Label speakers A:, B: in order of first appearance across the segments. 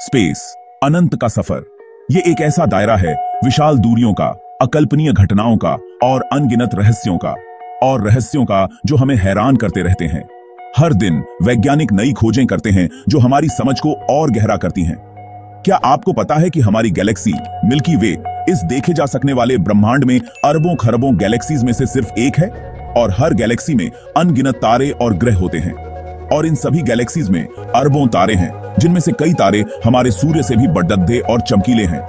A: Space, अनंत का सफर। ये एक ऐसा दायरा है विशाल दूरियों का, अकल्पनीय घटनाओं का और अनगिनत रहस्यों का जो हमें हैरान करते रहते हैं। हर दिन वैज्ञानिक नई खोजें करते हैं जो हमारी समझ को और गहरा करती हैं। क्या आपको पता है कि हमारी गैलेक्सी मिल्की वे इस देखे जा सकने वाले ब्रह्मांड में अरबों खरबों गैलेक्सीज में से सिर्फ एक है, और हर गैलेक्सी में अनगिनत तारे और ग्रह होते हैं। और इन सभी गैलेक्सीज में अरबों तारे हैं, जिनमें से कई तारे हमारे सूर्य से भी बढ़दे और चमकीले हैं,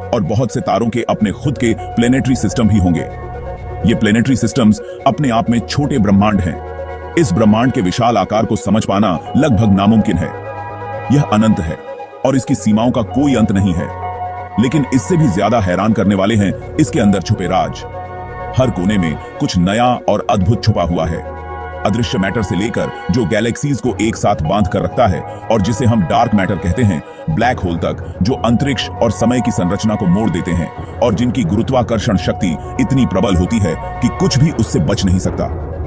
A: और बहुत से तारों के अपने खुद के प्लेनेटरी सिस्टम भी होंगे। ये प्लेनेटरी सिस्टम्स अपने आप में छोटे ब्रह्मांड हैं। इस ब्रह्मांड के विशाल आकार को समझ पाना लगभग नामुमकिन है। यह अनंत है और इसकी सीमाओं का कोई अंत नहीं है। लेकिन इससे भी ज्यादा हैरान करने वाले हैं इसके अंदर छुपे राज। हर कोने में कुछ नया और अद्भुत छुपा हुआ है। अदृश्य मैटर से लेकर जो गैलेक्सीज को एक साथ बांध कर रखता है और जिसे हम डार्क मैटर कहते हैं, ब्लैक होल तक, जो अंतरिक्ष और समय की संरचना को मोड़ देते हैं और जिनकी गुरुत्वाकर्षण शक्ति इतनी प्रबल होती है कि कुछ भी उससे बच नहीं सकता।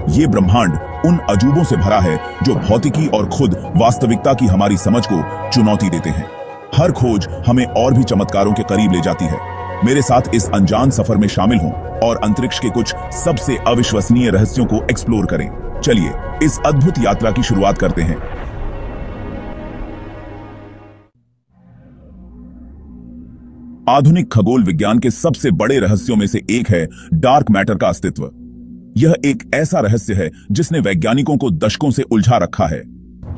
A: ये ब्रह्मांड उन अजूबों से भरा है जो भौतिकी और खुद वास्तविकता की हमारी समझ को चुनौती देते हैं। हर खोज हमें और भी चमत्कारों के करीब ले जाती है। मेरे साथ इस अनजान सफर में शामिल हों और अंतरिक्ष के कुछ सबसे अविश्वसनीय रहस्यों को एक्सप्लोर करें। चलिए इस अद्भुत यात्रा की शुरुआत करते हैं। आधुनिक खगोल विज्ञान के सबसे बड़े रहस्यों में से एक है डार्क मैटर का अस्तित्व। यह एक ऐसा रहस्य है जिसने वैज्ञानिकों को दशकों से उलझा रखा है।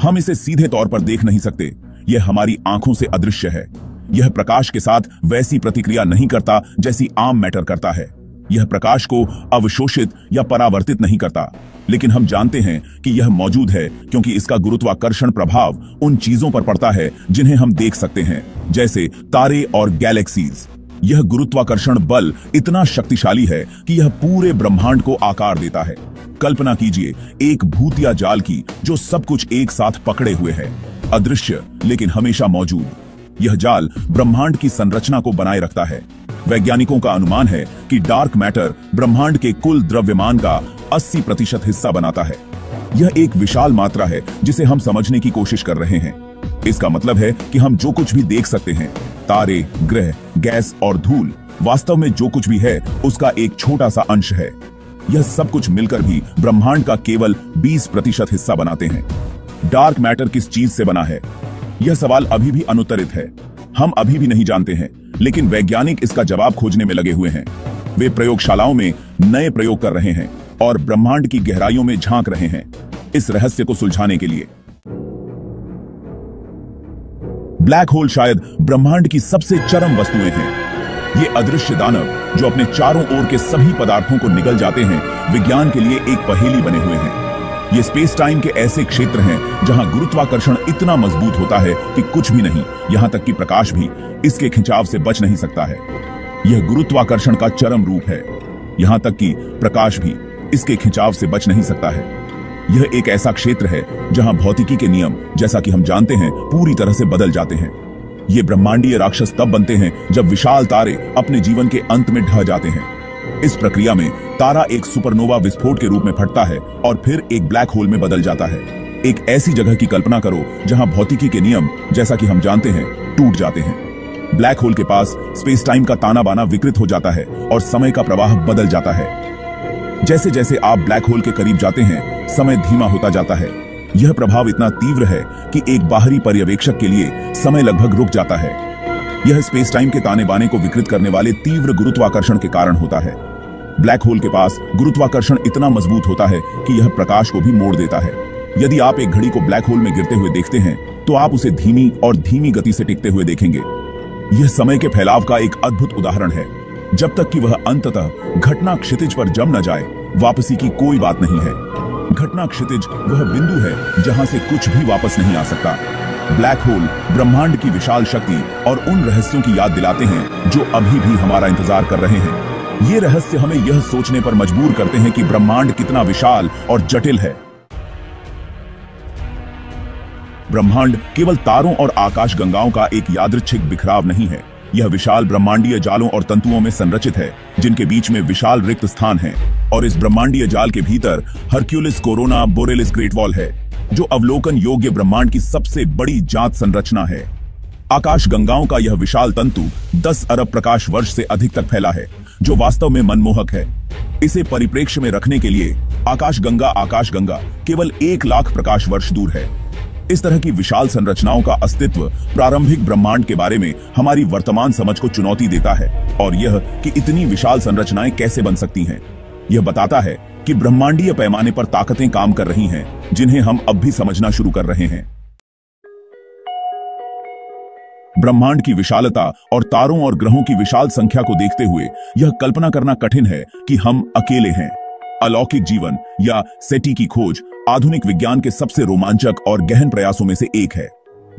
A: हम इसे सीधे तौर पर देख नहीं सकते। यह हमारी आंखों से अदृश्य है। यह प्रकाश के साथ वैसी प्रतिक्रिया नहीं करता जैसी आम मैटर करता है। यह प्रकाश को अवशोषित या परावर्तित नहीं करता, लेकिन हम जानते हैं कि यह मौजूद है क्योंकि इसका गुरुत्वाकर्षण प्रभाव उन चीजों पर पड़ता है जिन्हें हम देख सकते हैं, जैसे तारे और गैलेक्सीज। यह गुरुत्वाकर्षण बल इतना शक्तिशाली है कि यह पूरे ब्रह्मांड को आकार देता है। कल्पना कीजिए एक भूतिया जाल की जो सब कुछ एक साथ पकड़े हुए है, अदृश्य लेकिन हमेशा मौजूद। यह जाल ब्रह्मांड की संरचना को बनाए रखता है। वैज्ञानिकों का अनुमान है कि डार्क मैटर ब्रह्मांड के कुल द्रव्यमान का 80% हिस्सा बनाता है। यह एक विशाल मात्रा है जिसे हम समझने की कोशिश कर रहे हैं। इसका मतलब है कि हम जो कुछ भी देख सकते हैं, तारे, ग्रह, गैस और धूल, वास्तव में जो कुछ भी है उसका एक छोटा सा अंश है। यह सब कुछ मिलकर भी ब्रह्मांड का केवल 20% हिस्सा बनाते हैं। डार्क मैटर किस चीज से बना है? यह सवाल अभी भी अनुत्तरित है। हम अभी भी नहीं जानते हैं, लेकिन वैज्ञानिक इसका जवाब खोजने में लगे हुए हैं। वे प्रयोगशालाओं में नए प्रयोग कर रहे हैं और ब्रह्मांड की गहराइयों में झांक रहे हैं इस रहस्य को सुलझाने के लिए। ब्लैक होल शायद ब्रह्मांड की सबसे चरम वस्तुएं हैं। ये अदृश्य दानव जो अपने चारों ओर के सभी पदार्थों को निगल जाते हैं, विज्ञान के लिए एक पहेली बने हुए हैं। ये स्पेस टाइम के ऐसे क्षेत्र हैं जहां गुरुत्वाकर्षण इतना मजबूत होता है कि कुछ भी नहीं, यहां तक कि प्रकाश भी इसके खिंचाव से बच नहीं सकता है। यह गुरुत्वाकर्षण का चरम रूप है। यहां तक कि प्रकाश भी इसके खिंचाव से बच नहीं सकता है। यह एक ऐसा क्षेत्र है जहां भौतिकी के नियम, जैसा कि हम जानते हैं, पूरी तरह से बदल जाते हैं। ये ब्रह्मांडीय राक्षस तब बनते हैं जब विशाल तारे अपने जीवन के अंत में ढह जाते हैं। इस प्रक्रिया में तारा एक सुपरनोवा विस्फोट के रूप में फटता है और फिर एक ब्लैक होल में बदल जाता है। एक ऐसी जगह की कल्पना करो जहां भौतिकी के नियम, जैसा कि हम जानते हैं, टूट जाते हैं। ब्लैक होल के पास स्पेस टाइम का ताना बाना विकृत हो जाता है और समय का प्रवाह बदल जाता है। जैसे जैसे आप ब्लैक होल के करीब जाते हैं, समय धीमा होता जाता है। यह प्रभाव इतना तीव्र है कि एक बाहरी पर्यवेक्षक के लिए समय लगभग रुक जाता है। यह स्पेस टाइम के ताने बाने को विकृत करने वाले तीव्र गुरुत्वाकर्षण के कारण होता है। ब्लैक होल के पास गुरुत्वाकर्षण इतना मजबूत होता है कि यह प्रकाश को भी मोड़ देता है। यदि आप एक घड़ी को ब्लैक होल में गिरते हुए देखते हैं तो आप उसे धीमी और धीमी गति से टिकते हुए देखेंगे। यह समय के फैलाव का एक अद्भुत उदाहरण है। जब तक कि वह अंततः घटना क्षितिज पर जम न जाए, वापसी की कोई बात नहीं है। घटना क्षितिज वह बिंदु है जहां से कुछ भी वापस नहीं आ सकता। ब्लैक होल ब्रह्मांड की विशाल शक्ति और उन रहस्यों की याद दिलाते हैं जो अभी भी हमारा इंतजार कर रहे हैं। ये रहस्य हमें यह सोचने पर मजबूर करते हैं कि ब्रह्मांड कितना विशाल और जटिल है। ब्रह्मांड केवल तारों और आकाशगंगाओं का एक यादृच्छिक बिखराव नहीं है। यह विशाल ब्रह्मांडीय जालों और तंतुओं में संरचित है, जिनके बीच में विशाल रिक्त स्थान है। और इस ब्रह्मांडीय जाल के भीतर Hercules corona borealis great wall है, जो अवलोकन योग्य ब्रह्मांड की सबसे बड़ी जांच संरचना है। आकाश गंगाओं का यह विशाल तंतु 10 अरब प्रकाश वर्ष से अधिक तक फैला है, जो वास्तव में मनमोहक है। इसे परिप्रेक्ष्य में रखने के लिए आकाश गंगा केवल 1 लाख प्रकाश वर्ष दूर है। इस तरह की विशाल संरचनाओं का अस्तित्व प्रारंभिक ब्रह्मांड के बारे में हमारी वर्तमान समझ को चुनौती देता है, और यह कि इतनी विशाल संरचनाएं कैसे बन सकती हैं। यह बताता है कि ब्रह्मांडीय पैमाने पर ताकतें काम कर रही हैं, जिन्हें हम अब भी समझना शुरू कर रहे हैं। ब्रह्मांड की विशालता और तारों और ग्रहों की विशाल संख्या को देखते हुए यह कल्पना करना कठिन है कि हम अकेले हैं। अलौकिक जीवन या सेटी की खोज आधुनिक विज्ञान के सबसे रोमांचक और गहन प्रयासों में से एक है।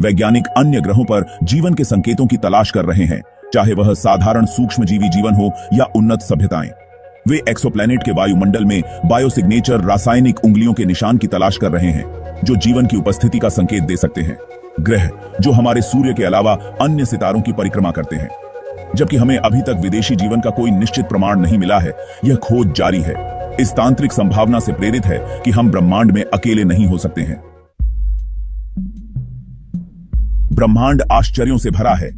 A: वैज्ञानिक अन्य ग्रहों पर जीवन के संकेतों की तलाश कर रहे हैं, चाहे वह साधारण सूक्ष्मजीवी जीवन हो या उन्नत सभ्यताएं। वे एक्सोप्लैनेट के वायुमंडल में बायोसिग्नेचर रासायनिक उंगलियों के निशान की तलाश कर रहे हैं, जो जीवन की उपस्थिति का संकेत दे सकते हैं। ग्रह जो हमारे सूर्य के अलावा अन्य सितारों की परिक्रमा करते हैं। जबकि हमें अभी तक विदेशी जीवन का कोई निश्चित प्रमाण नहीं मिला है, यह खोज जारी है। इस तांत्रिक संभावना से प्रेरित है कि हम ब्रह्मांड में अकेले नहीं हो सकते हैं। ब्रह्मांड आश्चर्यों से भरा है।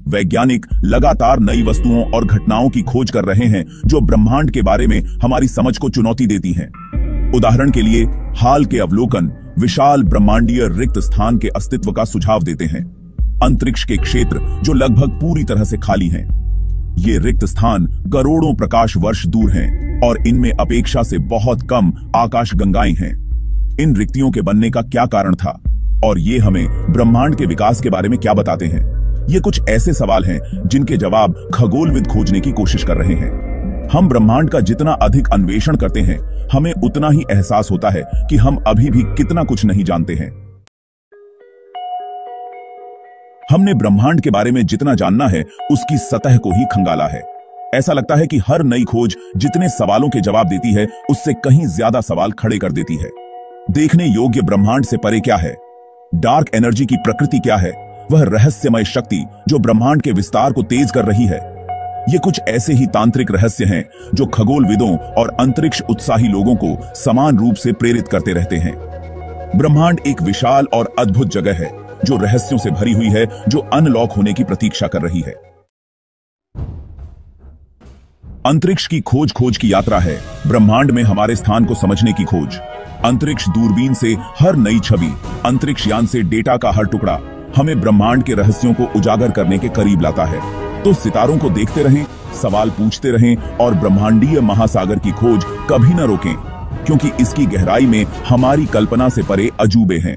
A: वैज्ञानिक लगातार नई वस्तुओं और घटनाओं की खोज कर रहे हैं, जो ब्रह्मांड के बारे में हमारी समझ को चुनौती देती हैं। उदाहरण के लिए, हाल के अवलोकन विशाल ब्रह्मांडीय रिक्त स्थान के अस्तित्व का सुझाव देते हैं। अंतरिक्ष के क्षेत्र जो लगभग पूरी तरह से खाली हैं। ये रिक्त स्थान करोड़ों प्रकाश वर्ष दूर हैं और इनमें अपेक्षा से बहुत कम आकाश गंगाएं हैं। इन रिक्तियों के बनने का क्या कारण था, और ये हमें ब्रह्मांड के विकास के बारे में क्या बताते हैं? ये कुछ ऐसे सवाल हैं जिनके जवाब खगोलविद खोजने की कोशिश कर रहे हैं। हम ब्रह्मांड का जितना अधिक अन्वेषण करते हैं, हमें उतना ही एहसास होता है कि हम अभी भी कितना कुछ नहीं जानते हैं। हमने ब्रह्मांड के बारे में जितना जानना है, उसकी सतह को ही खंगाला है। ऐसा लगता है कि हर नई खोज जितने सवालों के जवाब देती है, उससे कहीं ज्यादा सवाल खड़े कर देती है। देखने योग्य ब्रह्मांड से परे क्या है? डार्क एनर्जी की प्रकृति क्या है? वह रहस्यमय शक्ति जो ब्रह्मांड के विस्तार को तेज कर रही है। ये कुछ ऐसे ही तांत्रिक रहस्य हैं जो खगोलविदों और अंतरिक्ष उत्साही लोगों को समान रूप से प्रेरित करते रहते हैं। ब्रह्मांड एक विशाल और अद्भुत जगह है, जो रहस्यों से भरी हुई है, जो अनलॉक होने की प्रतीक्षा कर रही है। अंतरिक्ष की खोज की यात्रा है, ब्रह्मांड में हमारे स्थान को समझने की खोज। अंतरिक्ष दूरबीन से हर नई छवि, अंतरिक्ष यान से डेटा का हर टुकड़ा हमें ब्रह्मांड के रहस्यों को उजागर करने के करीब लाता है। तो सितारों को देखते रहें, सवाल पूछते रहें और ब्रह्मांडीय महासागर की खोज कभी न रोकें, क्योंकि इसकी गहराई में हमारी कल्पना से परे अजूबे हैं।